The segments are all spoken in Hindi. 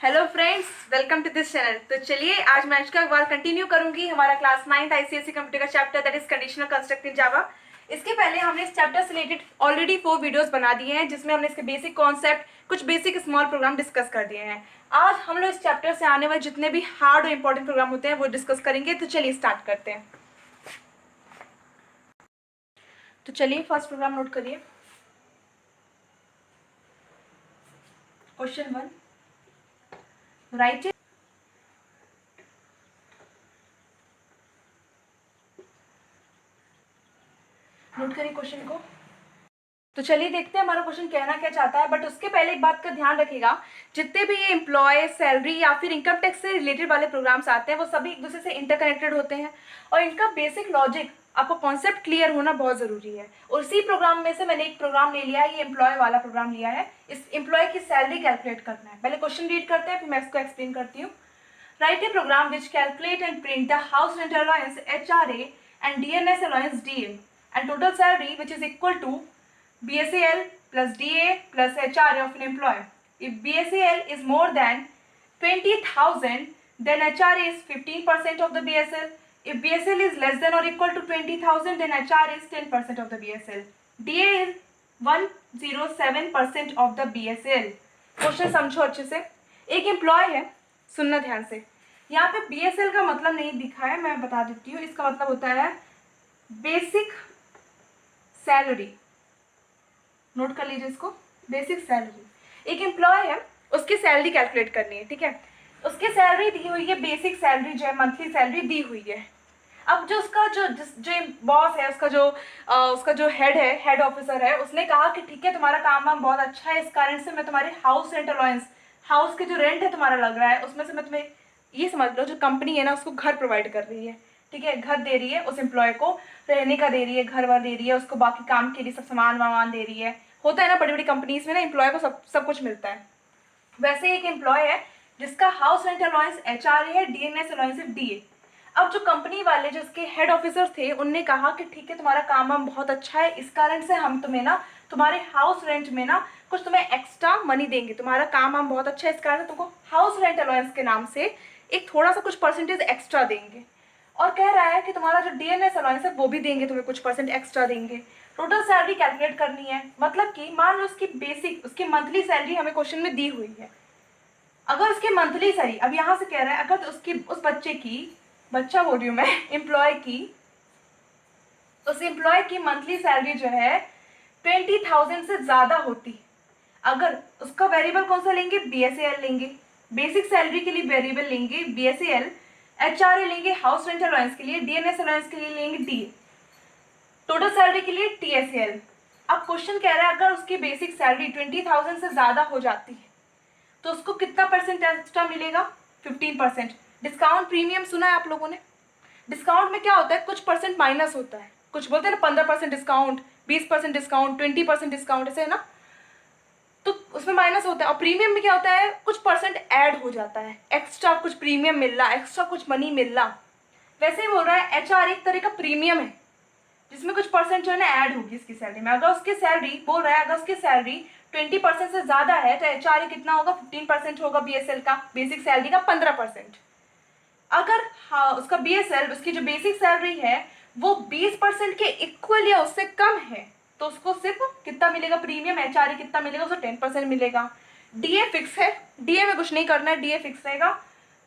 Hello friends, welcome to this channel. तो चलिए आज मैं अनुष्का अग्रवाल कंटिन्यू करूंगी हमारा क्लास 9th आईसीएसई कंप्यूटर का chapter that is conditional construct in Java. इसके पहले हमने इस चैप्टर से रिलेटेड ऑलरेडी 4 वीडियोस बना दिए हैं जिसमें हमने इसके बेसिक कॉन्सेप्ट, कुछ बेसिक स्मॉल प्रोग्राम डिस्कस कर दिए हैं। आज हम लोग इस चैप्टर से आने वाले जितने भी हार्ड और इंपॉर्टेंट प्रोग्राम होते हैं वो डिस्कस करेंगे। तो चलिए स्टार्ट करते हैं। तो चलिए फर्स्ट प्रोग्राम नोट करिए। क्वेश्चन 1, राइट नोट करिए क्वेश्चन को। तो चलिए देखते हैं हमारा क्वेश्चन कहना क्या चाहता है। बट उसके पहले एक बात का ध्यान रखिएगा, जितने भी ये एम्प्लॉय, सैलरी या फिर इनकम टैक्स से रिलेटेड वाले प्रोग्राम्स आते हैं वो सभी एक दूसरे से इंटरकनेक्टेड होते हैं और इनका बेसिक लॉजिक, आपको कॉन्सेप्ट क्लियर होना बहुत ज़रूरी है। और इसी प्रोग्राम में से मैंने एक प्रोग्राम ले लिया है, ये एम्प्लॉय वाला प्रोग्राम लिया है। इस एम्प्लॉय की सैलरी कैलकुलेट करना है। पहले क्वेश्चन रीड करते हैं, फिर मैं इसको एक्सप्लेन करती हूँ। Write a program which calculate and print the house rent allowance HRA and DNS allowance DA and total salary which is equal to BSAL plus DA plus HRA of an employee. If BSAL is more than 20,000, then HRA is 15% of the BSL. If BSL is less than or equal to 20,000, then HRA is 10% of the BSL. DA is 107% of the BSL. Question समझो अच्छे से। एक एम्प्लॉय है, सुनना ध्यान से। यहाँ पे BSL का मतलब नहीं दिखा है, मैं बता देती हूँ। इसका मतलब होता है बेसिक सैलरी। नोट कर लीजिए इसको, बेसिक सैलरी। एक एम्प्लॉय है, उसकी सैलरी कैलकुलेट करनी है, ठीक है। उसकी सैलरी दी हुई है, बेसिक सैलरी जो है, मंथली सैलरी दी हुई है। अब जो उसका जो बॉस है, उसका जो हेड है, हेड ऑफिसर है, उसने कहा कि ठीक है तुम्हारा काम वाम बहुत अच्छा है, इस कारण से मैं तुम्हारे हाउस रेंट अलाउंस, हाउस के जो रेंट है तुम्हारा लग रहा है, उसमें से मैं तुम्हें, ये समझ लो जो कंपनी है ना उसको घर प्रोवाइड कर रही है, ठीक है। घर दे रही है उस एम्प्लॉय को, रहने का दे रही है, घर वर दे रही है उसको, बाकी काम के लिए सब सामान वामान दे रही है। होता है ना बड़ी बड़ी कंपनीज में ना, एम्प्लॉय को सब कुछ मिलता है। वैसे एक एम्प्लॉय है जिसका हाउस रेंट अलाउंस HRA है, DNS अलाउंस है DA। अब जो कंपनी वाले, जो उसके हेड ऑफिसर थे, उनने कहा कि ठीक है तुम्हारा काम वाम बहुत अच्छा है, इस कारण से हम तुम्हें ना तुम्हारे हाउस रेंट में ना कुछ तुम्हें एक्स्ट्रा मनी देंगे। तुम्हारा काम वाम बहुत अच्छा है, इस कारण से तुमको हाउस रेंट अलाउंस के नाम से एक थोड़ा सा कुछ परसेंटेज एक्स्ट्रा देंगे। और कह रहा है कि तुम्हारा जो DNS अलाउंस है वो भी देंगे, तुम्हें कुछ परसेंट एक्स्ट्रा देंगे। टोटल सैलरी कैलकुलेट करनी है। मतलब कि मान लो उसकी बेसिक, उसकी मंथली सैलरी हमें क्वेश्चन में दी हुई है। अगर उसकी मंथली सैलरी, अब यहाँ से कह रहा है अगर उसकी, उस बच्चे की, बच्चा बोल रही हूँ मैं, एम्प्लॉय की, उस एम्प्लॉय की मंथली सैलरी जो है 20,000 से ज़्यादा होती, अगर उसका वेरिएबल कौन सा लेंगे, BSAL लेंगे। बेसिक सैलरी के लिए वेरिएबल लेंगे BSAL, HRA लेंगे हाउस रेंट अलाउंस के लिए, DNS अलाउंस के लिए लेंगे DA, टोटल सैलरी के लिए TSAL। अब क्वेश्चन कह रहा है अगर उसकी बेसिक सैलरी 20,000 से ज़्यादा हो जाती है तो उसको कितना परसेंट एक्स्ट्रा मिलेगा, 15%। डिस्काउंट प्रीमियम सुना है आप लोगों ने? डिस्काउंट में क्या होता है, कुछ परसेंट माइनस होता है। कुछ बोलते हैं ना 15% डिस्काउंट, 20% डिस्काउंट, 20% डिस्काउंट, ऐसे है ना, तो उसमें माइनस होता है। और प्रीमियम में क्या होता है, कुछ परसेंट ऐड हो जाता है, एक्स्ट्रा कुछ प्रीमियम मिल रहा है, एक्स्ट्रा कुछ मनी मिल रहा। वैसे ही बोल रहा है HR एक तरह का प्रीमियम है जिसमें कुछ परसेंट जो है ना ऐड होगी इसकी सैलरी में। अगर उसकी सैलरी, बोल रहा है अगर उसकी सैलरी 20% से ज़्यादा है तो HRA कितना होगा, 15% होगा, BSL का, बेसिक सैलरी का 15%। अगर हाँ उसका BSL, उसकी जो बेसिक सैलरी है वो 20% के इक्वल या उससे कम है तो उसको सिर्फ कितना मिलेगा प्रीमियम, HRA कितना मिलेगा, उसको 10% मिलेगा। DA फिक्स है, DA में कुछ नहीं करना है, DA फिक्स रहेगा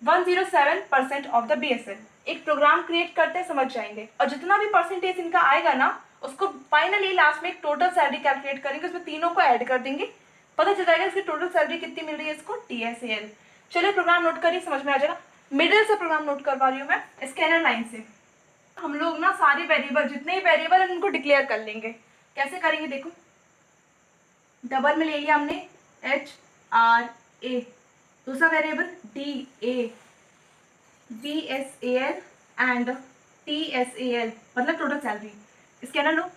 107% ऑफ द BSL। एक प्रोग्राम क्रिएट करते हैं, समझ जाएंगे। और जितना भी परसेंटेज इनका आएगा ना उसको फाइनली लास्ट में एक टोटल सैलरी कैलकुलेट करेंगे, उसमें तीनों को ऐड कर देंगे, पता चल जाएगा इसकी टोटल सैलरी कितनी मिल रही है इसको, TSAL। चलिए प्रोग्राम नोट करिए, समझ में आ जाएगा। मिडिल से प्रोग्राम नोट करवा रही हूँ मैं, स्कैनर लाइन से। हम लोग ना सारे वेरिएबल, जितने ही वेरिएबल हैं उनको डिक्लेयर कर लेंगे। कैसे करेंगे देखो, डबल में ले लिया हमने HRA, दूसरा variable DA, BSAL and TSAL, मतलब टोटल सैलरी। स्कैनर लो।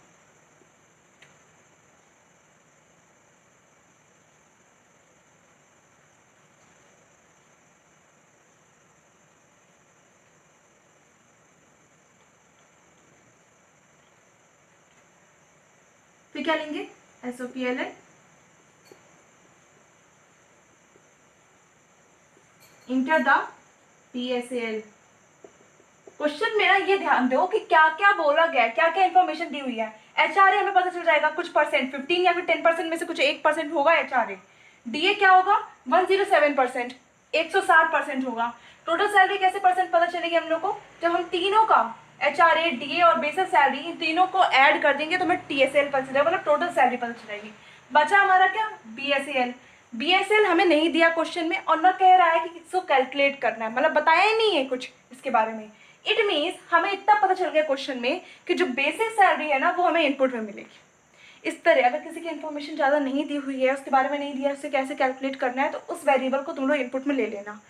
फिर क्या लेंगे, SOPLA, enter the PSAL। Question में ना ये ध्यान दो कि क्या क्या बोला गया है, क्या क्या इन्फॉर्मेशन दी हुई है। HRA हमें पता चल जाएगा कुछ परसेंट, 15 या फिर 10% में से कुछ 1% होगा HRA। DA क्या होगा 107%, 160% होगा। टोटल सैलरी कैसे परसेंट पता चलेगी हम लोग को, जब हम तीनों का HRA, DA और बेसिक सैलरी इन तीनों को ऐड कर देंगे तो हमें TSL पता चलेगा, मतलब टोटल सैलरी पता चलेगी। बचा हमारा क्या BSAL। BSL हमें नहीं दिया क्वेश्चन में और न कह रहा है कि इसको कैलकुलेट करना है, मतलब बताया ही नहीं है कुछ इसके बारे में। इट मीन्स हमें इतना पता चल गया क्वेश्चन में कि जो बेसिक सैलरी है ना वो हमें इनपुट में मिलेगी। इस तरह अगर किसी की इन्फॉर्मेशन ज़्यादा नहीं दी हुई है, उसके बारे में नहीं दिया है, उसे कैसे कैलकुलेट करना है, तो उस वेरिएबल को तुम लोग इनपुट में ले लेना।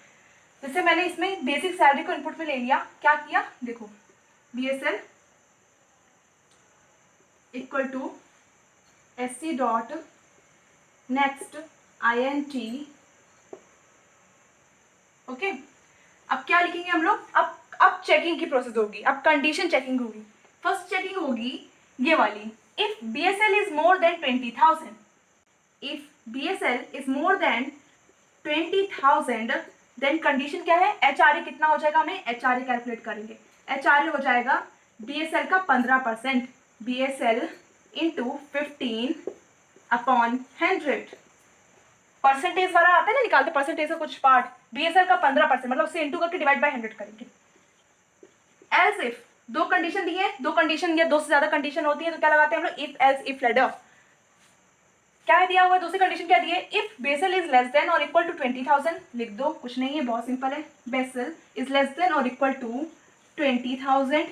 जैसे मैंने इसमें बेसिक सैलरी को इनपुट में ले लिया, क्या किया देखो, BSL equal to SC dot next INT। Okay, अब क्या लिखेंगे हम लोग, अब चेकिंग की प्रोसेस होगी, अब कंडीशन चेकिंग होगी। फर्स्ट चेकिंग होगी ये वाली, if BSL is more than 20,000, if BSL is more than 20,000 then condition क्या है, HRA कितना हो जाएगा, हमें HRA कैलकुलेट करेंगे। HRA हो जाएगा BSL का 15%, BSL इंटू 15/100। परसेंटेज वाला आता है ना, निकालते परसेंटेज का कुछ पार्ट, BSL का 15%, मतलब उसे इंटू करके डिवाइड बाय 100 करेंगे। एल्स इफ दो कंडीशन दी है, दो कंडीशन या दो से ज्यादा कंडीशन होती है तो क्या लगाते हैं हम लोग, इफ एल्स इफ लेटर। क्या दिया हुआ है, दूसरी कंडीशन क्या दी है, if basal is less than और इक्वल टू 20,000, लिख दो, कुछ नहीं है, बहुत सिंपल है, बेसल इज लेस देन और इक्वल टू 20,000।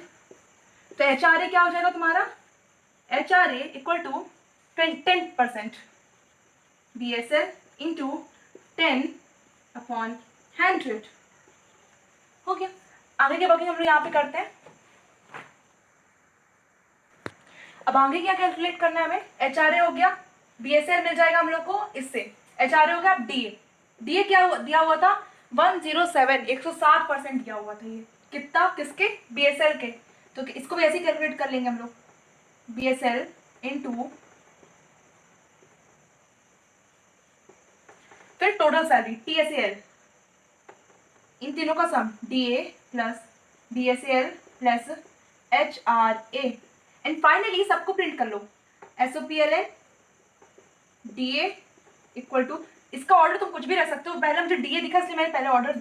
तो HRA क्या हो जाएगा तुम्हारा, HRA equal to 10%, BSL into 10/100 हो गया। आगे के बाकी हम लोग यहाँ पे करते हैं। अब आगे क्या कैलकुलेट करना है हमें, HRA हो गया, BSL मिल जाएगा हम लोग को इससे, HRA हो गया, DA क्या दिया हुआ था 107, 160% दिया हुआ था, ये कितना किसके, BSL के, तो इसको भी ऐसे ही कैलकुलेट कर लेंगे हम लोग, BSL इंटू फिर टोटल सैलरी TSAL, इन तीनों का सम DA plus BSAL plus HRA and finally सबको प्रिंट कर लो, SOPLA DA इक्वल टू, इसका ऑर्डर तुम कुछ भी रख सकते हो, पहले मुझे DA दिखा इसलिए मैंने पहले ऑर्डर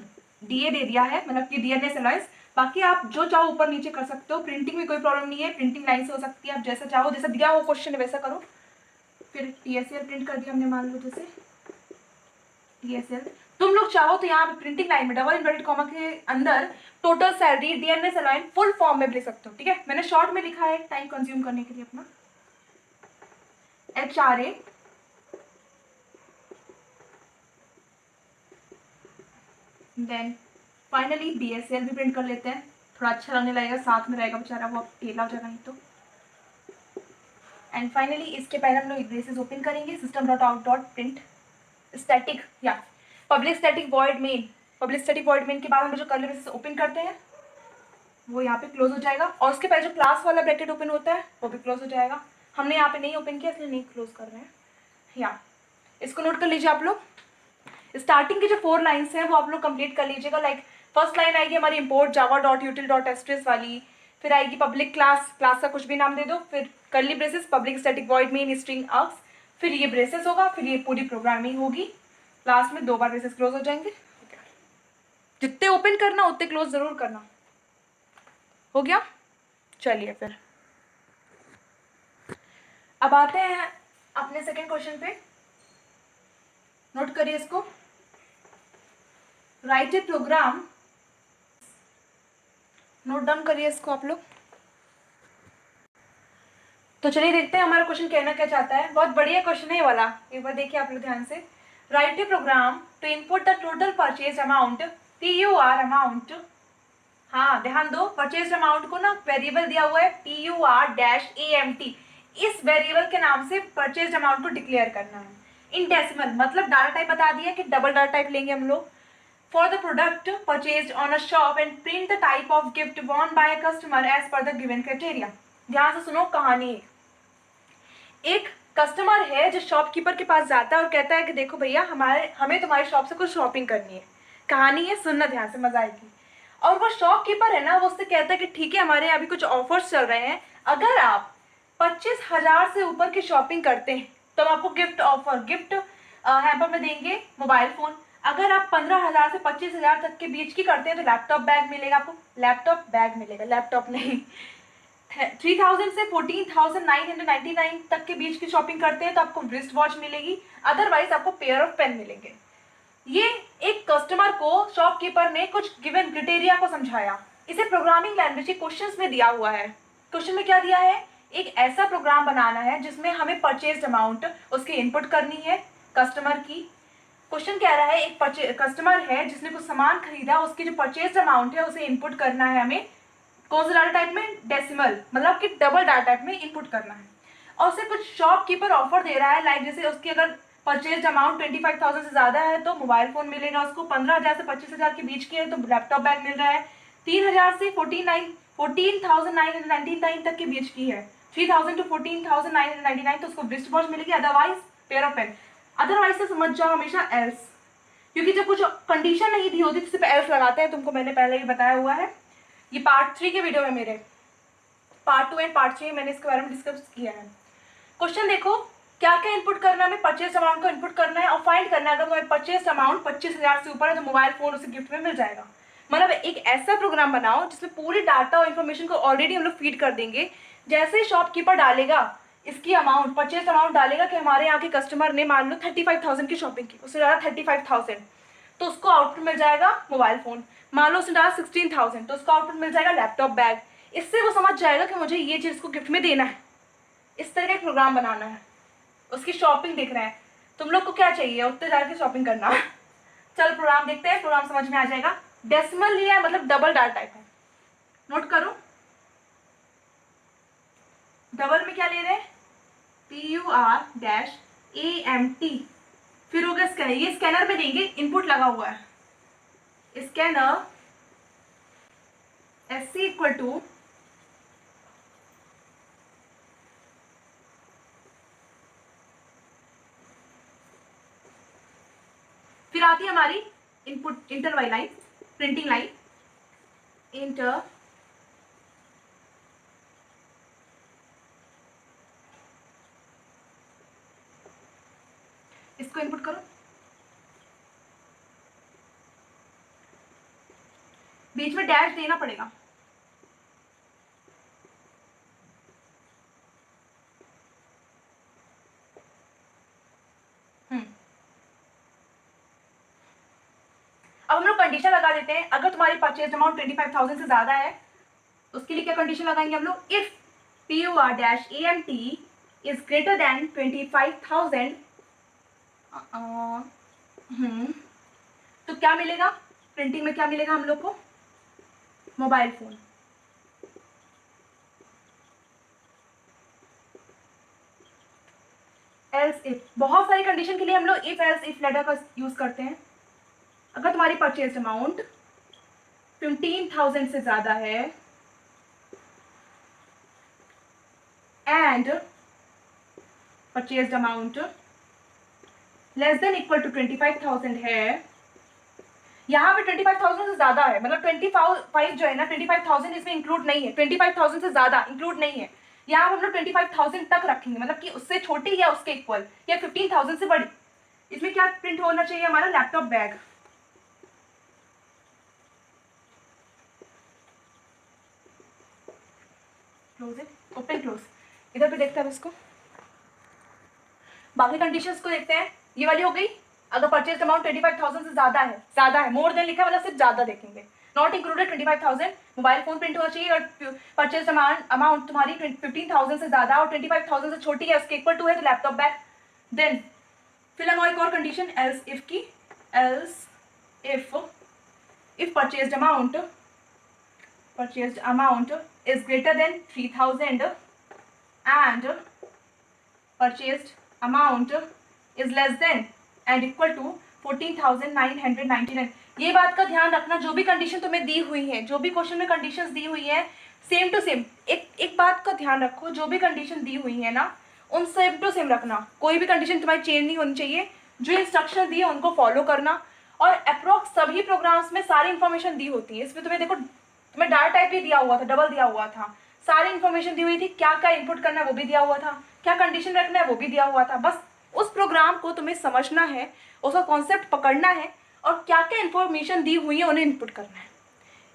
DA दे दिया है, मतलब कि DNS अलायंस। बाकी आप जो चाहो ऊपर नीचे कर सकते हो, प्रिंटिंग में कोई प्रॉब्लम नहीं है, प्रिंटिंग लाइन से हो सकती है, आप जैसा चाहो, जैसा दिया हो क्वेश्चन है वैसा करो। फिर TSAL प्रिंट कर दिया हमने, मान लो जैसे TSL, तुम लोग चाहो तो यहाँ पे प्रिंटिंग लाइन में डबल इन्वर्टेड कॉमा के अंदर total salary DNS align full form में लिख सकते हो, ठीक है, मैंने शॉर्ट में लिखा है टाइम कंज्यूम करने के लिए अपना। HRA देन फाइनली BSL भी प्रिंट कर लेते हैं, थोड़ा अच्छा लगने लगेगा, साथ में रहेगा बेचारा, वो अकेला हो जाएगा नहीं तो। एंड फाइनली इसके पहले हम लोग ब्रेसेस ओपन करेंगे, system dot out dot print static या public static void main, public static void main के बाद हम जो कर्ली ब्रेसेस ओपन करते हैं वो यहाँ पे क्लोज हो जाएगा, और उसके पहले जो क्लास वाला ब्रैकेट ओपन होता है वो भी क्लोज हो जाएगा। हमने यहाँ पे नहीं ओपन किया इसलिए नहीं क्लोज कर रहे हैं, या इसको नोट कर लीजिए आप लोग। स्टार्टिंग की जो 4 लाइन्स हैं वो आप लोग कंप्लीट कर लीजिएगा, लाइक फर्स्ट लाइन आएगी हमारी import Java dot util dot asterisk वाली, फिर आएगी पब्लिक क्लास, क्लास का कुछ भी नाम दे दो, फिर curly braces public static void main string arcs, फिर ये ब्रेसेस होगा, फिर ये पूरी प्रोग्रामिंग होगी, क्लास में 2 बार ब्रेसेस क्लोज हो जाएंगे। जितने ओपन करना उतने क्लोज जरूर करना, हो गया। चलिए फिर अब आते हैं अपने सेकंड क्वेश्चन पे, नोट करिए इसको, write a programme, note down करिए इसको आप लोग। तो चलिए देखते हैं हमारा क्वेश्चन कहना क्या चाहता है, बहुत बढ़िया क्वेश्चन है ये वाला, एक बार देखिए आप लोग ध्यान से। Write a program to input the total purchase amount PUR amount, हाँ ध्यान दो, परचेज अमाउंट को ना वेरिएबल दिया हुआ है PUR-AMT, इस वेरिएबल के नाम से परचेज अमाउंट को डिक्लेयर करना है। इन डेसिमल मतलब डाटा टाइप बता दिया कि डबल डाटा टाइप लेंगे हम लोग। For the product purchase on a shop and print the type of gift won by a customer as per the given criteria. ध्यान से सुनो कहानी, एक कस्टमर है जो शॉपकीपर के पास जाता है और कहता है कि देखो भैया हमें तुम्हारी शॉप से कुछ शॉपिंग करनी है, कहानी है, सुनना ध्यान से, मजा आएगी। और वो शॉपकीपर है ना, वो उससे कहता है कि ठीक है, हमारे यहाँ अभी कुछ ऑफर्स चल रहे हैं, अगर आप 25,000 से ऊपर की शॉपिंग करते हैं तो हम आपको गिफ्ट हैम्पर में देंगे मोबाइल फोन। अगर आप 15,000 से 25,000 तक के बीच की करते हैं तो लैपटॉप बैग मिलेगा आपको, लैपटॉप बैग मिलेगा, लैपटॉप नहीं। 3,000 से 14,999 तक के बीच की शॉपिंग करते हैं तो आपको रिस्ट वॉच मिलेगी, अदरवाइज आपको पेयर ऑफ पेन मिलेंगे। ये एक कस्टमर को शॉपकीपर ने कुछ गिवन क्राइटेरिया को समझाया। इसे प्रोग्रामिंग लैंग्वेज के क्वेश्चंस में दिया हुआ है। क्वेश्चन में क्या दिया है, एक ऐसा प्रोग्राम बनाना है जिसमें हमें परचेज अमाउंट उसकी इनपुट करनी है कस्टमर की। क्वेश्चन कह रहा है एक कस्टमर है जिसने कुछ सामान खरीदा, उसकी जो परचेज अमाउंट है उसे इनपुट करना है हमें कौन सा डाटा टाइप में, डेसिमल, मतलब कि डबल डाटा टाइप में इनपुट करना है। और उसे कुछ शॉपकीपर ऑफर दे रहा है, लाइक जैसे उसकी अगर परचेज अमाउंट 25,000 से ज़्यादा है तो मोबाइल फ़ोन मिलेगा उसको, 15,000 से 25,000 के बीच की है तो लैपटॉप बैग मिल रहा है, 3,000 से 14,999 तक के बीच की है, 3,000 to 14,999 तो उसको रिस्ट वॉच मिलेगी, otherwise pair of pen. Otherwise से समझ जाओ हमेशा एल्स, क्योंकि जब कुछ कंडीशन नहीं दी होती तो सिर्फ एल्स लगाते हैं, तुमको मैंने पहले ही बताया हुआ है। ये पार्ट 3 के वीडियो में मेरे पार्ट 2 एंड पार्ट 3 मैंने इसके बारे में डिस्कस किया है। क्वेश्चन देखो, क्या क्या इनपुट करना है, हमें परचेज अमाउंट को इनपुट करना है और फाइंड करना है अगर तुम्हारी परचेज अमाउंट 25,000 से ऊपर है तो मोबाइल फोन उसे गिफ्ट में मिल जाएगा। मतलब एक ऐसा प्रोग्राम बनाओ जिसमें पूरी डाटा और इन्फॉर्मेशन को ऑलरेडी हम लोग फीड कर देंगे। जैसे ही शॉपकीपर डालेगा इसकी अमाउंट, परचेज अमाउंट डालेगा कि हमारे यहाँ के कस्टमर ने मान लो 35,000 की शॉपिंग की, उससे डाला 35,000 तो उसको आउटपुट मिल जाएगा मोबाइल फोन। मान लो उसने डाला 16,000 तो उसको आउटपुट मिल जाएगा लैपटॉप बैग। इससे वो समझ जाएगा कि मुझे ये चीज़ को गिफ्ट में देना है। इस तरह का एक प्रोग्राम बनाना है, उसकी शॉपिंग देख रहे हैं। तुम लोग को क्या चाहिए, उत्ते जाकर शॉपिंग करना। चल प्रोग्राम देखते हैं, प्रोग्राम समझ में आ जाएगा। डेसिमल लिया है मतलब डबल डाटा टाइप है, नोट करो। डबल में क्या ले रहे हैं, PUR-AMT, फिर होगा स्कैनर, ये स्कैनर में देंगे, इनपुट लगा हुआ है स्कैनर SC इक्वल टू फिर आती है हमारी इनपुट इंटर वाली लाइन, प्रिंटिंग लाइन, इंटर इसको इनपुट करो, बीच में डैश देना पड़ेगा। अब हम लोग कंडीशन लगा देते हैं, अगर तुम्हारी परचेज अमाउंट 25,000 से ज्यादा है उसके लिए क्या कंडीशन लगाएंगे हम लोग, if PUR-AMT is greater then 25,000 तो क्या मिलेगा, प्रिंटिंग में क्या मिलेगा हम लोग को, मोबाइल फोन। एल्स इफ, बहुत सारी कंडीशन के लिए हम लोग इफ एल्स इफ लेटर का यूज करते हैं। अगर तुम्हारी परचेज अमाउंट 15,000 से ज्यादा है and purchase amount less than equal to 25,000 है, यहाँ पे 25,000 से ज्यादा है, मतलब 25 जो है ना 25,000 इसमें इंक्लूड नहीं है, 25,000 से ज्यादा इंक्लूड नहीं है। यहाँ हम लोग 25,000 तक रखेंगे, मतलब कि उससे छोटी या उसके इक्वल या 15,000 से बड़ी। इसमें क्या प्रिंट होना चाहिए हमारा, laptop bag. Close it, open close. इधर पे देखते हैं इसको, बाकी कंडीशंस को देखते हैं। ये वाली हो गई, अगर परचेज अमाउंट 25,000 से ज्यादा है, मोर देन लिखा है मतलब सिर्फ ज्यादा देखेंगे, not included 25,000, mobile phone print होना चाहिए। और परचेज अमाउंट तुम्हारी 15,000 से ज्यादा और 25,000 से छोटी है, उसके इक्वल टू है तो लैपटॉप बैग। देन फिर हम एक और कंडीशन एल्स इफ की, else if purchase amount is greater than 3,000 and purchased amount is less than and equal to 14,999। ये बात का ध्यान रखना, जो भी कंडीशन तुम्हें दी हुई है, जो भी क्वेश्चन में कंडीशंस दी हुई है सेम टू सेम, एक बात का ध्यान रखो, जो भी कंडीशन दी हुई है ना उन सेम टू सेम रखना, कोई भी कंडीशन तुम्हारी चेंज नहीं होनी चाहिए। जो इंस्ट्रक्शन दिए उनको फॉलो करना और अप्रोक्स सभी प्रोग्राम्स में सारी इन्फॉर्मेशन दी होती है। इसमें तुम्हें देखो, तुम्हें डाटा टाइप भी दिया हुआ था, डबल दिया हुआ था, सारी इन्फॉर्मेशन दी हुई थी, क्या क्या इनपुट करना है वो भी दिया हुआ था, क्या कंडीशन रखना है वो भी दिया हुआ था। बस उस प्रोग्राम को तुम्हें समझना है, उसका कॉन्सेप्ट पकड़ना है और क्या क्या इन्फॉर्मेशन दी हुई है उन्हें इनपुट करना है।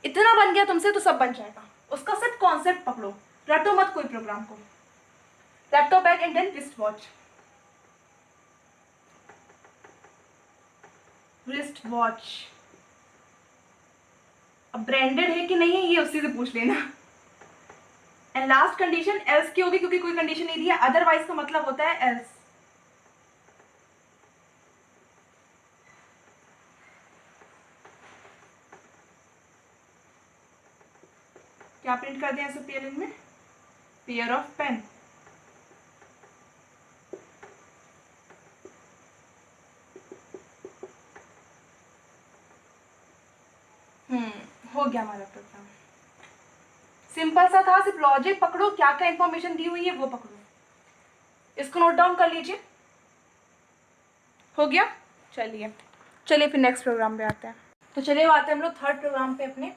इतना बन गया तुमसे तो सब बन जाएगा। उसका सिर्फ कॉन्सेप्ट पकड़ो, रटो मत कोई प्रोग्राम को। Laptop bag and then wrist watch. Wrist watch अब ब्रांडेड है कि नहीं है ये उसी से पूछ लेना। एंड लास्ट कंडीशन एल्स की होगी, क्योंकि कोई कंडीशन नहीं दी है, अदरवाइज का मतलब होता है एल्स। क्या प्रिंट कर दिया PLN में? Pair of pen. हो गया हमारा प्रोग्राम। सिंपल सा था, सिर्फ लॉजिक पकड़ो, क्या क्या इंफॉर्मेशन दी हुई है वो पकड़ो। इसको नोट डाउन कर लीजिए। हो गया? चलिए फिर नेक्स्ट प्रोग्राम पे आते हैं। तो चलिए आते हैं हम लोग थर्ड प्रोग्राम पे अपने।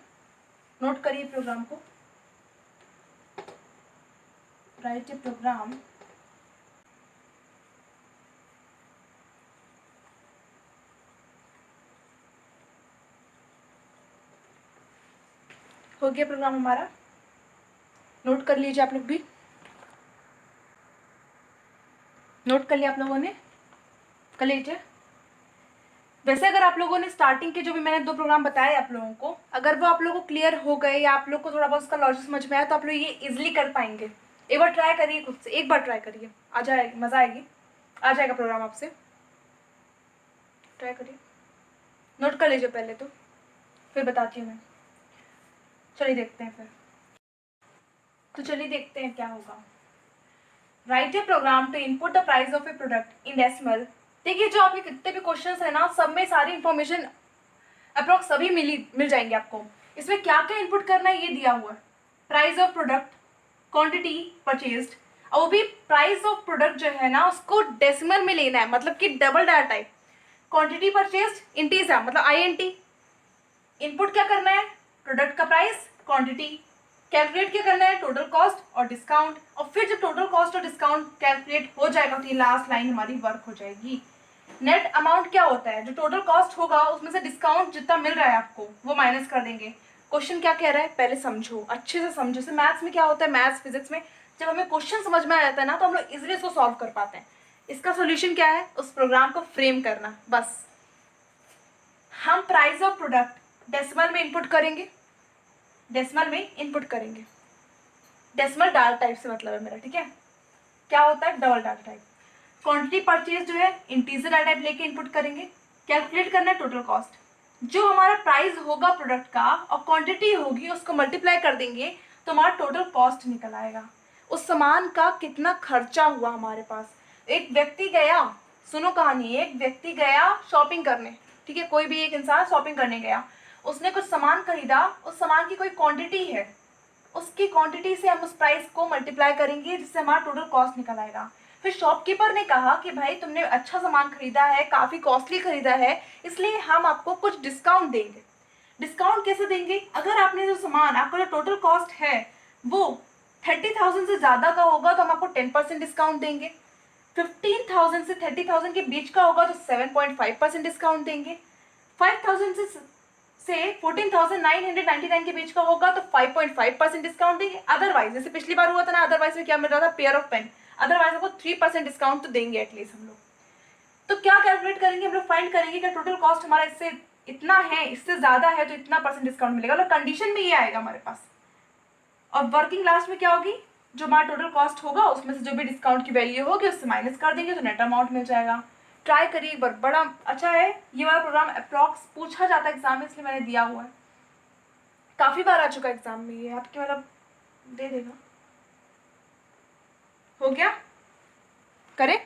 नोट करिए प्रोग्राम को। राइट ए प्रोग्राम हो गया प्रोग्राम हमारा। नोट कर लीजिए आप लोग भी। नोट कर लिया आप लोगों ने? कर लीजिए। वैसे अगर आप लोगों ने स्टार्टिंग के जो भी मैंने 2 प्रोग्राम बताए आप लोगों को, अगर वो आप लोगों को क्लियर हो गए या आप लोग को थोड़ा बहुत उसका लॉजिक समझ में आया तो आप लोग ये इजीली कर पाएंगे। एक बार ट्राई करिए खुद से, एक बार ट्राई करिए, आ जाएगी, मज़ा आएगी, आ जाएगा प्रोग्राम आपसे। ट्राई करिए, नोट कर लीजिए पहले तो, फिर बताती हूँ मैं। चलिए देखते हैं फिर। तो चलिए देखते हैं क्या होगा। Write a program to input the price of a product in decimal. देखिए जो आपके कितने भी क्वेश्चंस है ना, सब में सारी इंफॉर्मेशन अप्रॉक्स सभी मिल जाएंगे आपको। इसमें क्या क्या इनपुट करना है ये दिया हुआ है। Price of product, quantity purchased, और वो भी प्राइस ऑफ प्रोडक्ट जो है ना उसको डेसिमल में लेना है, मतलब कि double data type. Quantity purchased integer मतलब INT। इनपुट क्या करना है? प्रोडक्ट का प्राइस, क्वांटिटी। कैलकुलेट क्या करना है? टोटल कॉस्ट और डिस्काउंट। और फिर जब टोटल कॉस्ट और डिस्काउंट कैलकुलेट हो जाएगा तो ये लास्ट लाइन हमारी वर्क हो जाएगी। नेट अमाउंट क्या होता है? जो टोटल कॉस्ट होगा उसमें से डिस्काउंट जितना मिल रहा है आपको वो माइनस कर देंगे। क्वेश्चन क्या कह रहा है पहले समझो, अच्छे से समझो। जैसे मैथ्स में क्या होता है, मैथ्स फिजिक्स में जब हमें क्वेश्चन समझ में आ जाता है ना तो हम लोग इजीली इसको सॉल्व कर पाते हैं। इसका सोल्यूशन क्या है? उस प्रोग्राम को फ्रेम करना। बस हम प्राइस ऑफ प्रोडक्ट डेसिमल में इनपुट करेंगे, डेसिमल में इनपुट करेंगे। डेसिमल डाटा टाइप से मतलब है मेरा, ठीक है? क्या होता है? Double data type. Quantity purchase जो है इंटीजर डाटा टाइप लेके इनपुट करेंगे। कैलकुलेट करना है टोटल कॉस्ट। जो हमारा प्राइस होगा प्रोडक्ट का और क्वांटिटी होगी उसको मल्टीप्लाई कर देंगे तो हमारा टोटल कॉस्ट निकल आएगा। उस सामान का कितना खर्चा हुआ हमारे पास। एक व्यक्ति गया, सुनो कहानी, एक व्यक्ति गया शॉपिंग करने, ठीक है? कोई भी एक इंसान शॉपिंग करने गया, उसने कुछ सामान खरीदा, उस सामान की कोई क्वांटिटी है, उसकी क्वांटिटी से हम उस प्राइस को मल्टीप्लाई करेंगे जिससे हमारा टोटल कॉस्ट निकल आएगा। फिर शॉपकीपर ने कहा कि भाई तुमने अच्छा सामान खरीदा है, काफ़ी कॉस्टली खरीदा है, इसलिए हम आपको कुछ डिस्काउंट देंगे। डिस्काउंट कैसे देंगे? अगर आपने जो सामान, आपका जो टोटल कॉस्ट है वो 30,000 से ज़्यादा का होगा तो हम आपको 10% डिस्काउंट देंगे। 15,000 से 30,000 के बीच का होगा तो 7.5% डिस्काउंट देंगे। 5,000 से 14,999 के बीच का होगा तो 5.5% डिस्काउंट देंगे। अदरवाइज जैसे पिछली बार हुआ था ना, अदरवाइज में क्या मिल रहा था? Pair of pen. अदरवाइज आपको 3% डिस्काउंट तो देंगे एटलीस्ट हम लोग। तो क्या कैलकुलेट करेंगे हम लोग? फाइंड करेंगे कि टोटल कॉस्ट हमारा इससे इतना है, इससे ज्यादा है तो इतना % डिस्काउंट मिलेगा। मतलब कंडीशन में ये आएगा हमारे पास। और वर्किंग लास्ट में क्या होगी? जो हमारा टोटल कॉस्ट होगा उसमें से जो भी डिस्काउंट की वैल्यू होगी उससे माइनस कर देंगे तो नेट अमाउंट मिल जाएगा। ट्राई करिए एक बार, बड़ा अच्छा है ये वाला प्रोग्राम। अप्रॉक्स पूछा जाता है एग्जाम में इसलिए मैंने दिया हुआ है, काफ़ी बार आ चुका है एग्जाम में ये, आपके मतलब दे देगा। हो गया? करें?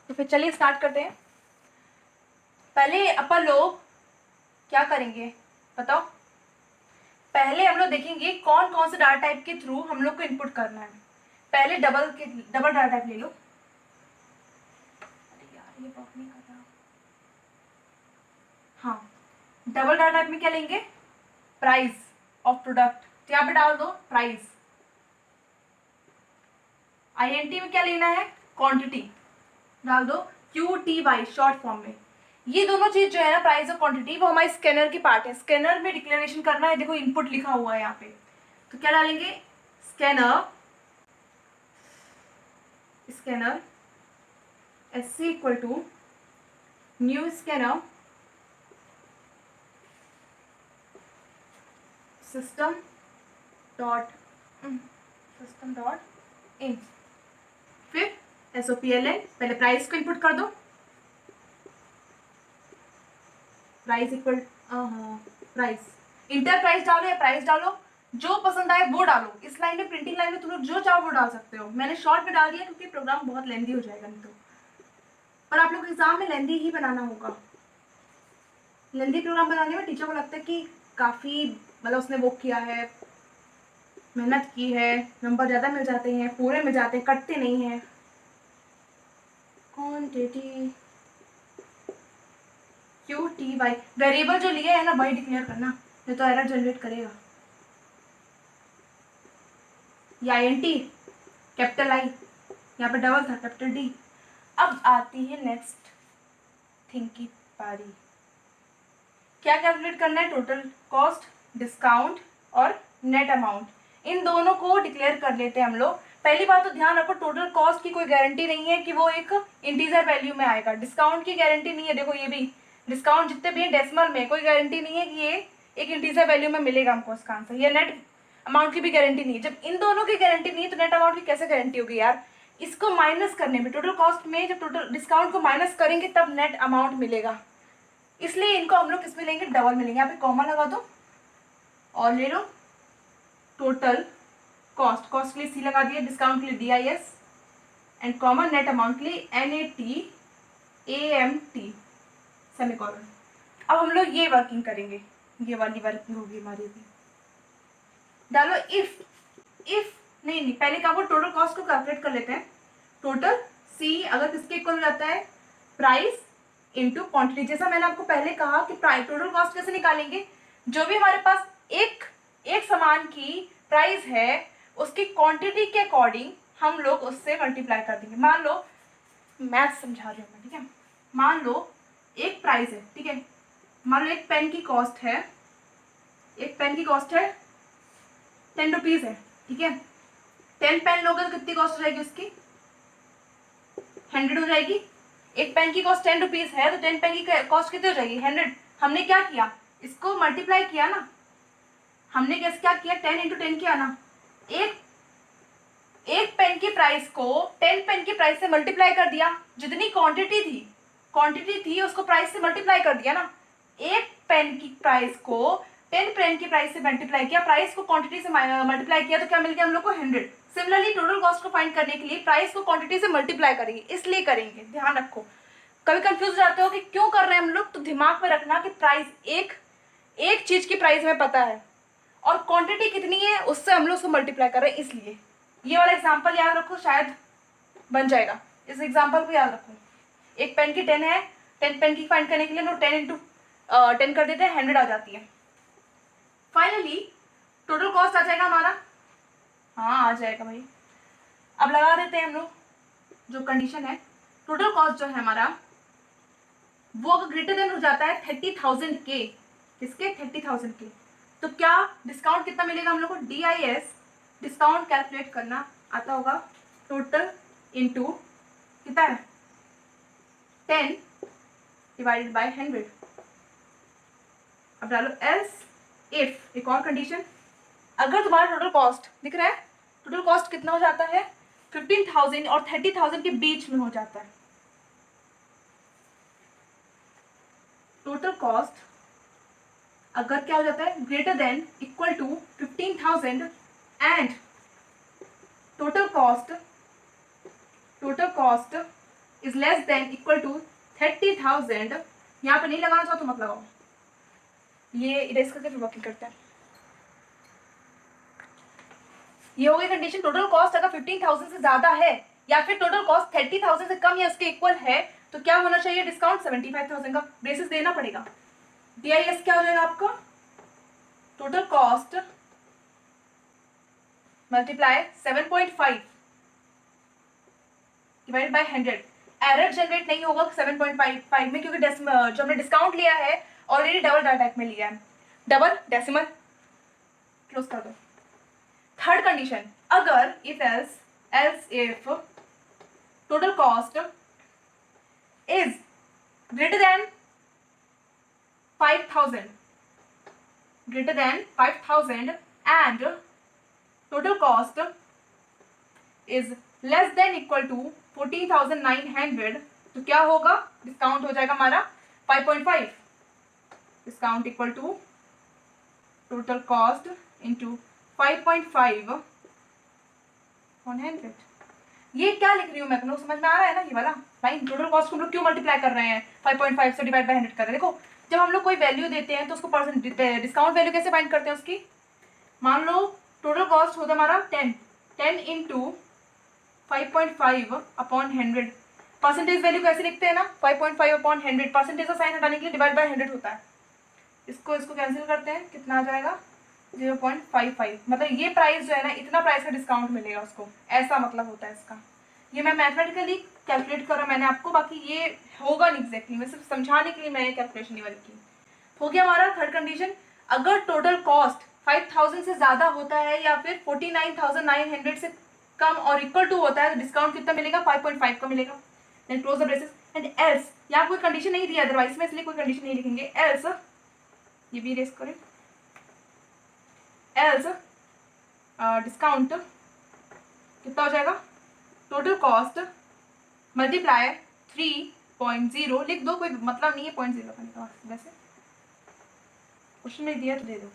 तो फिर चलिए स्टार्ट करते हैं। पहले अपन लोग क्या करेंगे बताओ? पहले हम लोग देखेंगे कौन कौन से डाटा टाइप के थ्रू हम लोग को इनपुट करना है। पहले डबल डाटा टाइप ले लो। अरे यार ये वर्क नहीं कर रहा। हाँ, डबल डाटा टाइप में क्या लेंगे, प्राइस ऑफ प्रोडक्ट, तो यहाँ पे डाल दो प्राइस। INT में क्या लेना है, क्वांटिटी, डाल दो QTY शॉर्ट फॉर्म में। ये दोनों चीज जो है ना, प्राइस और क्वांटिटी, वो हमारे स्कैनर की पार्ट है। स्कैनर में डिक्लेरेशन करना है, देखो इनपुट लिखा हुआ है यहाँ पे, तो क्या डालेंगे, scanner scanner SC equal to new scanner system dot in, फिर SOPLN, पहले प्राइस को इनपुट कर दो, price equal price, enter price डालो या प्राइस डालो, जो पसंद आए वो डालो। इस लाइन में, प्रिंटिंग लाइन में तुम लोग जो चाहो वो डाल सकते हो। मैंने शॉर्ट में डाल दिया क्योंकि प्रोग्राम बहुत लेंदी हो जाएगा नहीं तो, पर आप लोग एग्जाम में लेंदी ही बनाना होगा। लेंदी प्रोग्राम बनाने में टीचर को लगता है कि काफ़ी मतलब उसने वो किया है, मेहनत की है, नंबर ज़्यादा मिल जाते हैं, पूरे मिल जाते हैं, कटते नहीं हैं। क्वांटिटी QTY, वेरिएबल जो लिया है ना वही डिक्लेयर करना, नहीं तो एरर जनरेट करेगा। ये INT कैपिटल I, यहाँ पे डबल था कैपिटल D। अब आती है नेक्स्ट थिंग की पारी, क्या कैलकुलेट करना है, टोटल कॉस्ट, डिस्काउंट और नेट अमाउंट। इन दोनों को डिक्लेयर कर लेते हैं हम लोग। पहली बात तो ध्यान रखो, टोटल कॉस्ट की कोई गारंटी नहीं है कि वो एक इंटीजर वैल्यू में आएगा। डिस्काउंट की गारंटी नहीं है, देखो ये भी डिस्काउंट जितने भी है डेसिमल में, कोई गारंटी नहीं है कि ये एक इंटीजर वैल्यू में मिलेगा हमको इसका आंसर। ये नेट अमाउंट की भी गारंटी नहीं है। जब इन दोनों की गारंटी नहीं है तो नेट अमाउंट की कैसे गारंटी होगी यार। इसको माइनस करने में, टोटल कॉस्ट में जब टोटल डिस्काउंट को माइनस करेंगे तब नेट अमाउंट मिलेगा, इसलिए इनको हम लोग किस में लेंगे, डबल में लेंगे। यहाँ पे कॉमा लगा दो और ले लो टोटल कॉस्ट, कॉस्ट के लिए C लगा दिया, डिस्काउंट के लिए DIS and common net amount के लिए NATAMT सेमीकोलन। अब हम लोग ये वर्किंग करेंगे, ये वाली वर्किंग होगी हमारी भी। डालो इफ नहीं पहले क्या वो टोटल कॉस्ट को कैलकुलेट कर लेते हैं। टोटल C अगर किसके इक्वल हो जाता है, प्राइस इंटू क्वांटिटी। जैसा मैंने आपको पहले कहा कि प्राइस टोटल कॉस्ट कैसे निकालेंगे, जो भी हमारे पास एक सामान की प्राइस है उसकी क्वांटिटी के अकॉर्डिंग हम लोग उससे मल्टीप्लाई कर देंगे। मान लो मैथ समझा रही हूँ मैं, ठीक है। मान लो एक प्राइस है, ठीक है, मान लो एक पेन की कॉस्ट है, 10 रुपीज़ है, ठीक है। 10 पेन लोगे तो कितनी कॉस्ट हो जाएगी उसकी, 100 हो जाएगी। एक पेन की कॉस्ट 10 रुपीज़ है तो 10 पेन की कॉस्ट कितनी हो जाएगी, 100। हमने क्या किया, इसको मल्टीप्लाई किया ना, हमने क्या किया, 10 × 10 किया ना। एक पेन की प्राइस को 10 पेन की प्राइस से मल्टीप्लाई कर दिया, जितनी क्वांटिटी थी उसको प्राइस से मल्टीप्लाई कर दिया ना। एक पेन की प्राइस को 10 पेन की प्राइस से मल्टीप्लाई किया, प्राइस को क्वांटिटी से मल्टीप्लाई किया, तो क्या मिल गया हम लोग को, 100। सिमिलरली टोटल कॉस्ट को फाइंड करने के लिए प्राइस को क्वांटिटी से मल्टीप्लाई करेंगे, इसलिए करेंगे, ध्यान रखो। कभी कंफ्यूज हो जाते हो कि क्यों कर रहे हैं हम लोग, तो दिमाग में रखना कि प्राइस एक चीज की प्राइस हमें पता है और क्वांटिटी कितनी है उससे हम लोग उसको मल्टीप्लाई कर रहे हैं, इसलिए। ये वाला एग्जांपल याद रखो, शायद बन जाएगा। इस एग्जांपल को याद रखो, एक पेन की 10 है, 10 पेन की फाइंड करने के लिए हम लोग 10 × 10 कर देते हैं, 100 आ जाती है। फाइनली टोटल कॉस्ट आ जाएगा हमारा, हाँ आ जाएगा भाई। अब लगा देते हैं हम लोग जो कंडीशन है, टोटल कॉस्ट जो है हमारा वो अगर ग्रेटर देन हो जाता है 30,000 के, किसके, 30,000 के, तो क्या डिस्काउंट कितना मिलेगा हम लोग को, DIS डिस्काउंट कैलकुलेट करना आता होगा, टोटल इंटू कितना है 10 डिवाइडेड बाय 100। अब डालो एल्स इफ, एक और कंडीशन, अगर तुम्हारा टोटल कॉस्ट दिख रहा है, टोटल कॉस्ट कितना हो जाता है 15,000 और 30,000 के बीच में हो जाता है। टोटल कॉस्ट अगर क्या हो जाता है, greater than equal to 15,000 and total cost is less than equal to 30,000। यहाँ पे नहीं लगाना चाहो तो मत लगाओ, ये इरेज करके फिर वर्किंग करते हैं। ये हो गई कंडीशन, टोटल कॉस्ट अगर 15,000 से ज्यादा है या फिर टोटल कॉस्ट 30,000 से कम या उसके इक्वल है तो क्या होना चाहिए डिस्काउंट 75,000 का बेसिस देना पड़ेगा। DIS क्या हो जाएगा आपका, total cost multiply 7.5 divide by 100। Error generate नहीं होगा 7.5 में, क्योंकि जो हमने डिस्काउंट लिया है ऑलरेडी डबल डाटा टाइप में लिया है, डबल डेसिमल। क्लोज कर दो। थर्ड कंडीशन, अगर if else if total cost is greater then 5,000 and total cost is less than equal to 14,900, तो क्या होगा, डिस्काउंट हो जाएगा हमारा 5.5। Discount equal to total cost into 5.5 on 100। ये क्या लिख रही हूँ मैं, समझ में आ रहा है ना, ये वाला लाइन टोटल कॉस्ट को हम लोग क्यों मल्टीप्लाई कर रहे हैं, 5.5 से डिवाइड बाय 100 कर रहे हैं। देखो जब हम लोग कोई वैल्यू देते हैं तो उसको परसेंट डिस्काउंट वैल्यू कैसे फाइंड करते हैं उसकी। मान लो टोटल कॉस्ट होता हमारा 10 इंटू 5.5 अपॉन 100। परसेंटेज वैल्यू कैसे लिखते हैं ना, 5.5 अपॉन 100। परसेंटेज का साइन हटाने के लिए डिवाइड बाय 100 होता है। इसको कैंसिल करते हैं, कितना आ जाएगा 0.55। मतलब ये प्राइस जो है ना, इतना प्राइस का डिस्काउंट मिलेगा उसको, ऐसा मतलब होता है इसका। ये मैं मैथमेटिकली कैलकुलेट करा मैंने आपको, बाकी ये होगा नहीं एग्जैक्टली, मैं सिर्फ समझाने के लिए मैंने कैलकुलेशन ये वाली की। हो गया हमारा थर्ड कंडीशन, अगर टोटल कॉस्ट 5,000 से ज़्यादा होता है या फिर 49,900 से कम और इक्वल टू होता है तो डिस्काउंट कितना मिलेगा, 5.5 का मिलेगा। Then close the braces and else, यहाँ कोई कंडीशन नहीं दिया अदरवाइज में, इसलिए कोई कंडीशन नहीं लिखेंगे। एल्स, ये भी रेस करें, एल्स डिस्काउंट कितना हो जाएगा, टोटल कॉस्ट मल्टीप्लाई 3.0 लिख दो, कोई मतलब नहीं है 0.0 करने का, वैसे क्वेश्चन में दिया तो दे दो।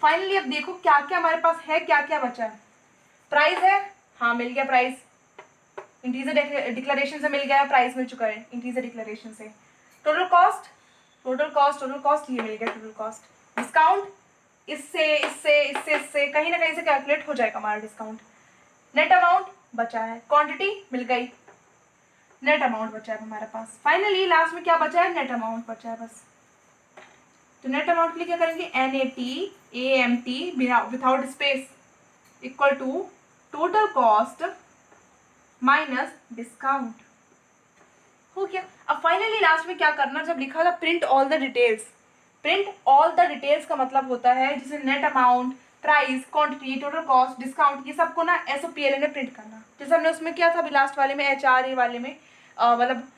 फाइनली अब देखो क्या क्या हमारे पास है, क्या क्या बचा है। प्राइस है, हाँ मिल गया प्राइस, इंटीजर डिक्लेरेशन से मिल गया, प्राइस मिल चुका है इंटीजर डिक्लेरेशन से। टोटल कॉस्ट ये मिल गया टोटल कॉस्ट। डिस्काउंट इससे कहीं ना कहीं से कैलकुलेट हो जाएगा हमारा डिस्काउंट। नेट अमाउंट बचा है, क्वांटिटी मिल गई, नेट अमाउंट बचा है हमारे पास। फाइनली लास्ट में क्या बचा है, नेट अमाउंट बचा है बस। तो नेट अमाउंट के लिए क्या करेंगे, NAT without space equal to total cost minus discount. हो गया। अब फाइनली लास्ट में क्या करना, जब लिखा था print all the details, print all the details का मतलब होता है जिसे net amount, price, quantity, total cost, discount, ये सबको ना SOPLA में प्रिंट करना। जैसे हमने उसमें किया था अभी लास्ट वाले में, HRA वाले में, मतलब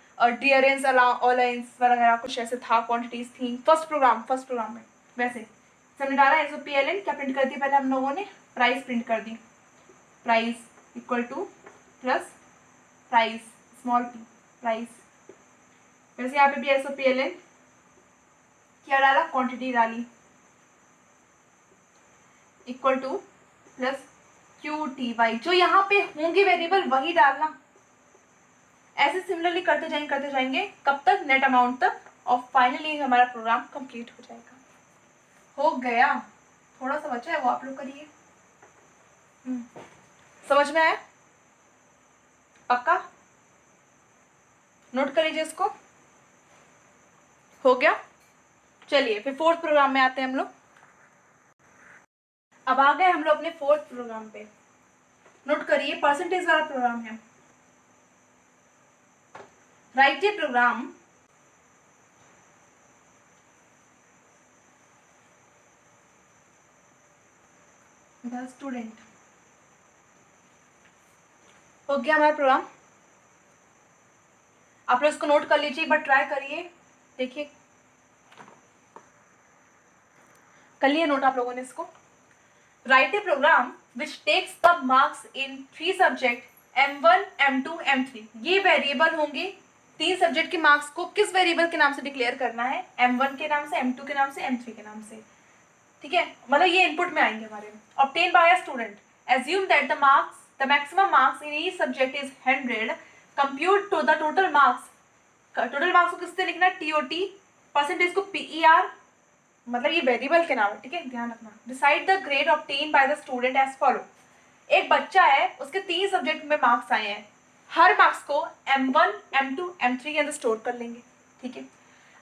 डियरेंस अलाउंस वगैरह कुछ ऐसे था, क्वांटिटीज थी फर्स्ट प्रोग्राम में। वैसे हमने डाला SOPLA, क्या प्रिंट कर दी पहले हम लोगों ने, प्राइस प्रिंट कर दी, price equal to plus price small p price. वैसे यहाँ पे भी SOPLA क्या डाला, क्वांटिटी डाली इक्वल टू प्लस QTY, जो यहाँ पे होंगे वेरिएबल वही डालना। ऐसे सिमिलरली करते जाएंगे कब तक, नेट अमाउंट तक, और फाइनली हमारा प्रोग्राम कंप्लीट हो जाएगा। हो गया, थोड़ा सा बचा है वो आप लोग करिए। समझ में आया, पक्का नोट कर लीजिए इसको। हो गया, चलिए फिर फोर्थ प्रोग्राम में आते हैं हम लोग। अब आ गए हम लोग अपने फोर्थ प्रोग्राम पे। नोट करिए, परसेंटेज वाला प्रोग्राम है। Write a program the student. हो गया हमारा प्रोग्राम, आप लोग इसको नोट कर लीजिए, एक बार ट्राई करिए, देखिए कर लिए नोट आप लोगों ने इसको। Write a program which takes the marks in 3 subject M1, M2, M3। ये वेरिएबल होंगे, 3 सब्जेक्ट के मार्क्स को किस वेरिएबल के नाम से डिक्लेयर करना है, M1 के नाम से, M2 के नाम से, M3 के नाम से। ठीक है, मतलब ये इनपुट में आएंगे हमारे। Obtain by a student, assume that the maximum marks in each subject is 100, compute to the total marks. Total marks को किससे लिखना है, TOT, परसेंटेज को PER, मतलब ये वेरिएबल के नाम है, ठीक है, ध्यान रखना। Decide the grade obtain by the student as follow. एक बच्चा है, उसके 3 सब्जेक्ट में मार्क्स आए हैं, हर मार्क्स को M1, M2, M3 के अंदर स्टोर कर लेंगे, ठीक है।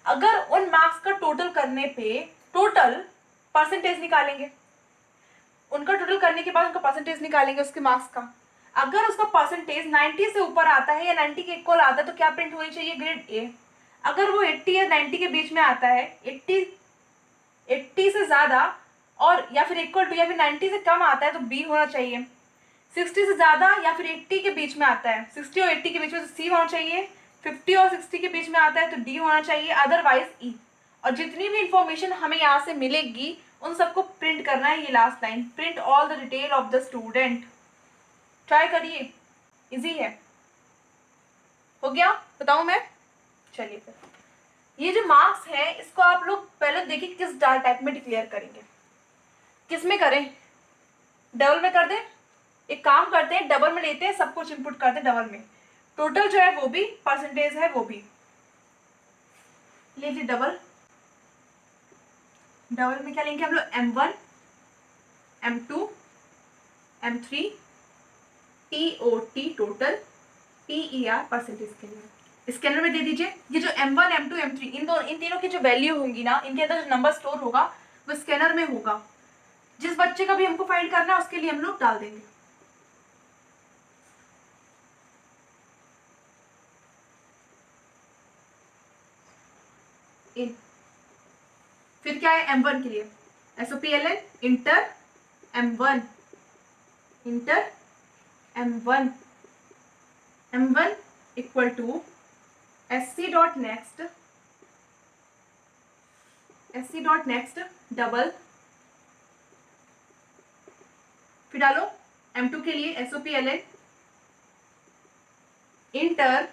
अगर उन मार्क्स का टोटल करने पे टोटल परसेंटेज निकालेंगे, उनका टोटल करने के बाद उनका परसेंटेज निकालेंगे उसके मार्क्स का। अगर उसका परसेंटेज 90 से ऊपर आता है या 90 के इक्वल आता है तो क्या प्रिंट होनी चाहिए, ग्रेड ए। अगर वो 80 या 90 के बीच में आता है, 80 से ज़्यादा और या फिर इक्वल टू या फिर 90 से कम आता है तो बी होना चाहिए। 60 से ज़्यादा या फिर 80 के बीच में आता है, 60 और 80 के बीच में तो सी होना चाहिए। 50 और 60 के बीच में आता है तो डी होना चाहिए, अदरवाइज ई। और जितनी भी इंफॉर्मेशन हमें यहाँ से मिलेगी उन सबको प्रिंट करना है। ये last line, print all the detail of the student. Try करिए, इजी है। हो गया, बताऊं मैं? चलिए फिर ये जो मार्क्स है इसको आप लोग पहले देखिए किस टाइप में डिक्लेयर करेंगे। किस में करें, डबल में कर दें? एक काम करते हैं, डबल में लेते हैं, सब कुछ इनपुट करते हैं डबल में। टोटल जो है वो भी, परसेंटेज है वो भी। लीजिए डबल में क्या लेंगे हम लोग, M1, M2, M3, TOT total, PER percentage के लिए स्कैनर में दे दीजिए। ये जो M1, M2, M3 इन तीनों की जो वैल्यू होंगी ना, इनके अंदर जो नंबर स्टोर होगा वो स्कैनर में होगा। जिस बच्चे का भी हमको फाइंड करना है उसके लिए हम लोग डाल देंगे। इन फिर क्या है M1 के लिए, SOPLN enter M1 enter M1 equal to SC dot next double, फिर डालो M2 के लिए SOPLN enter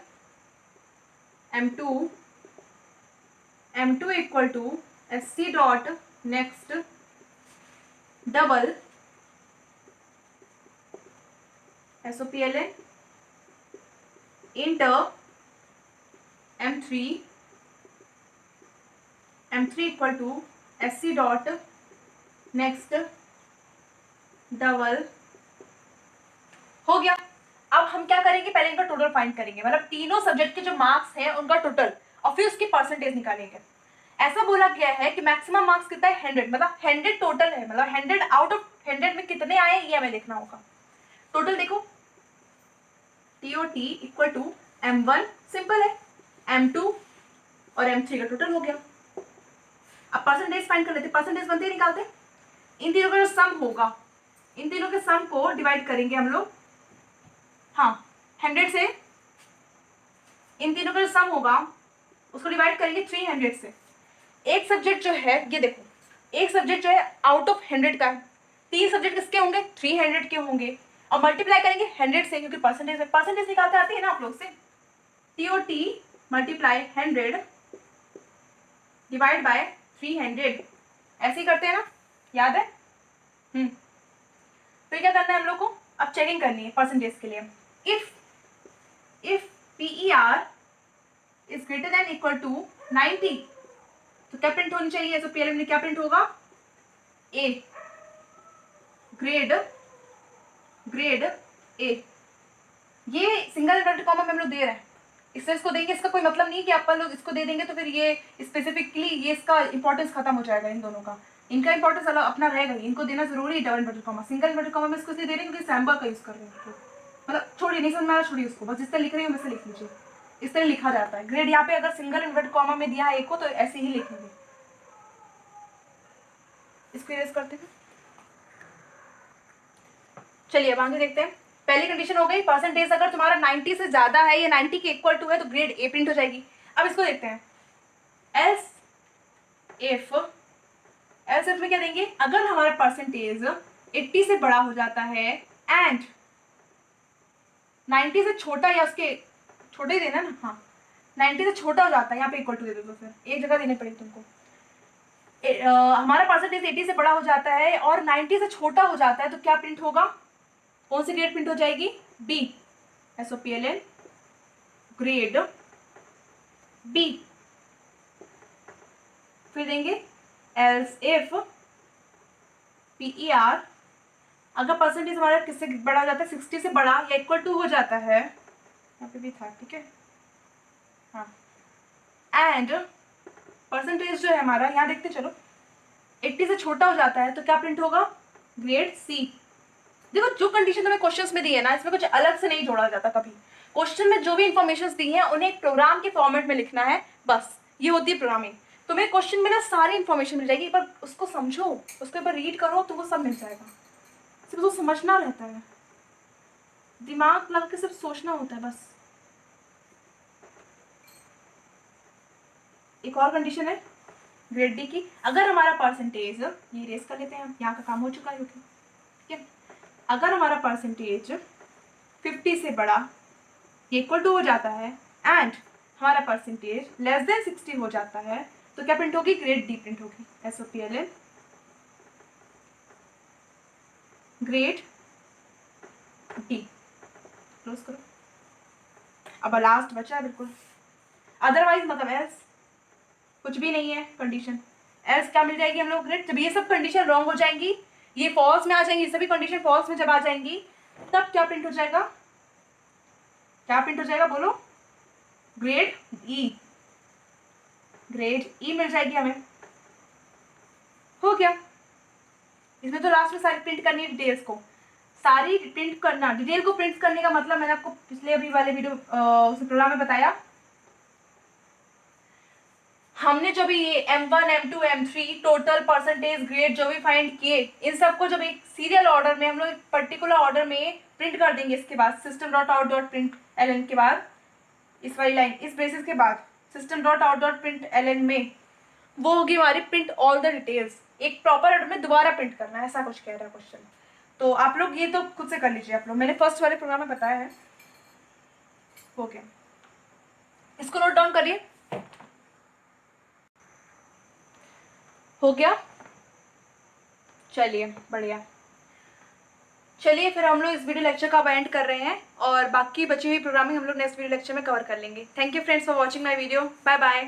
M2 equal to SC dot next double SOPLN enter M3 equal to SC dot next double. हो गया। अब हम क्या करेंगे, पहले इनका टोटल फाइंड करेंगे, मतलब तीनों सब्जेक्ट के जो मार्क्स हैं उनका टोटल, और फिर उसकी परसेंटेज निकालेंगे। ऐसा बोला गया है कि मैक्सिमम मार्क्स कितना है, 100, मतलब 100 टोटल है, मतलब 100 आउट ऑफ 100 में कितने आए ये हमें देखना होगा। टोटल देखो, TOT equal to M1 simple है, M2 और M3 का टोटल हो गया। अब परसेंटेज फाइंड कर लेते, परसेंटेज बनते ही निकालते। इन तीनों का जो सम होगा, इन तीनों के सम को डिवाइड करेंगे हम लोग, हाँ 100 से। इन तीनों का जो सम होगा उसको डिवाइड करेंगे 300 से। एक सब्जेक्ट जो है, ये देखो, एक सब्जेक्ट जो है आउट ऑफ 100 का है, 3 सब्जेक्ट किसके होंगे, 300 के होंगे, और मल्टीप्लाई करेंगे 100 से, क्योंकि परसेंटेज निकालते आती है ना आप लोग से। TOT मल्टीप्लाई 100 डिवाइड बाय 300, ऐसे ही करते हैं ना, याद है? फिर क्या करना है हम लोग को, अब चेकिंग करनी है परसेंटेज के लिए। If PER is greater than equal to 90 तो क्या प्रिंट होनी चाहिए, तो PLM में क्या प्रिंट होगा, A ग्रेड A। ये सिंगल इन्वर्टेड कॉमा में हम लोग दे रहे हैं, इससे इसको देंगे, इसका कोई मतलब नहीं कि अपन लोग इसको दे देंगे तो फिर ये स्पेसिफिकली ये इसका इंपॉर्टेंस खत्म हो जाएगा। इन दोनों का, इनका इंपॉर्टेंस अलग अपना रहेगा, इनको देना जरूरी है। Double inverted comma, single inverted comma में इसको इसलिए दे रहे हैं क्योंकि सैम्बल का यूज कर रहे हैं, मतलब छोड़िए, नहीं समझ में आ रहा, छोड़िए उसको, बस जिस तरह लिख रही हूँ वैसे लिख लीजिए। इस तरह लिखा जाता है ग्रेड। यहाँ पे अगर सिंगल इन्वर्टेड कॉमा में दिया है एक को तो ऐसे ही लिखेंगे। इसको इरेज करते हैं। चलिए अब आगे देखते हैं। पहली कंडीशन हो गई, परसेंटेज अगर तुम्हारा 90 से ज्यादा है या 90 के इक्वल टू है तो ग्रेड A प्रिंट हो जाएगी। अब इसको देखते हैं, एल्स इफ में क्या देंगे, अगर हमारा परसेंटेज 80 से बड़ा हो जाता है एंड 90 से छोटा या उसके छोटे ही देना ना, हाँ 90 से छोटा हो जाता है, यहाँ पे इक्वल टू दे दो, फिर एक जगह देने पड़ेगी तुमको। हमारा परसेंटेज 80 से बड़ा हो जाता है और 90 से छोटा हो जाता है तो क्या प्रिंट होगा, कौन सी ग्रेड प्रिंट हो जाएगी, B SOPLN ग्रेड B। फिर देंगे एल्स इफ PER अगर परसेंटेज हमारा किससे बड़ा हो जाता है, 60 से बड़ा या इक्वल टू हो जाता है यहाँ पे भी था, ठीक है। हाँ, एंड परसेंटेज जो है हमारा, यहाँ देखते चलो, 80 से छोटा हो जाता है तो क्या प्रिंट होगा, ग्रेड सी। देखो जो कंडीशन तुम्हें क्वेश्चंस में दी है ना, इसमें कुछ अलग से नहीं जोड़ा जाता कभी। क्वेश्चन में जो भी इंफॉर्मेशन दी है उन्हें एक प्रोग्राम के फॉर्मेट में लिखना है, बस ये होती है प्रोग्रामिंग। तुम्हें क्वेश्चन में ना सारी इंफॉर्मेशन मिल जाएगी, पर उसको समझो, उसके ऊपर रीड करो तो वो सब मिल जाएगा। सिर्फ उसको समझना रहता है, दिमाग लगा के सिर्फ सोचना होता है बस। एक और कंडीशन है ग्रेड डी की, अगर हमारा परसेंटेज, ये रेस कर लेते हैं हम, यहाँ का काम हो चुका है ठीक है। अगर हमारा परसेंटेज 50 से बड़ा इक्वल टू हो जाता है एंड हमारा परसेंटेज लेस देन 60 हो जाता है तो क्या प्रिंट होगी, ग्रेड डी प्रिंट होगी। SOPLN ग्रेड डी, क्लोज करो। अब लास्ट बचा है बिल्कुल, अदरवाइज मतलब एल्स कुछ भी नहीं है कंडीशन। एल्स क्या मिल जाएगी हम लोग, ग्रेड। जब ये सब कंडीशन रॉन्ग हो जाएंगी, ये फॉल्स में आ जाएंगी, सभी कंडीशन फॉल्स में जब आ जाएंगी, तब क्या प्रिंट हो जाएगा, क्या प्रिंट हो जाएगा बोलो, ग्रेड ई। ग्रेड ई मिल जाएगी हमें, हो गया। इसमें तो लास्ट में सारी प्रिंट करनी है डिटेल्स को, सारी प्रिंट करना। डिटेल को प्रिंट करने का मतलब मैंने आपको पिछले अभी वाले वीडियो उस प्रोग्राम में बताया। हमने जो भी ये M1 M2 M3 total percentage grade जो भी फाइंड किए, इन सबको जब एक सीरियल ऑर्डर में हम लोग एक पर्टिकुलर ऑर्डर में प्रिंट कर देंगे, इसके बाद system.out.println के बाद इस वाली लाइन, इस ब्रेसेस के बाद system.out.println में वो होगी हमारी प्रिंट ऑल द डिटेल्स। एक प्रॉपर ऑर्डर में दोबारा प्रिंट करना है, ऐसा कुछ कह रहा है क्वेश्चन। तो आप लोग ये तो खुद से कर लीजिए आप लोग, मैंने फर्स्ट वाले प्रोग्राम में बताया है। हो गया, इसको नोट डाउन करिए। हो गया, चलिए बढ़िया। चलिए फिर हम लोग इस वीडियो लेक्चर का एंड कर रहे हैं और बाकी बची हुई प्रोग्रामिंग हम लोग नेक्स्ट वीडियो लेक्चर में कवर कर लेंगे। Thank you friends for watching my video, bye bye.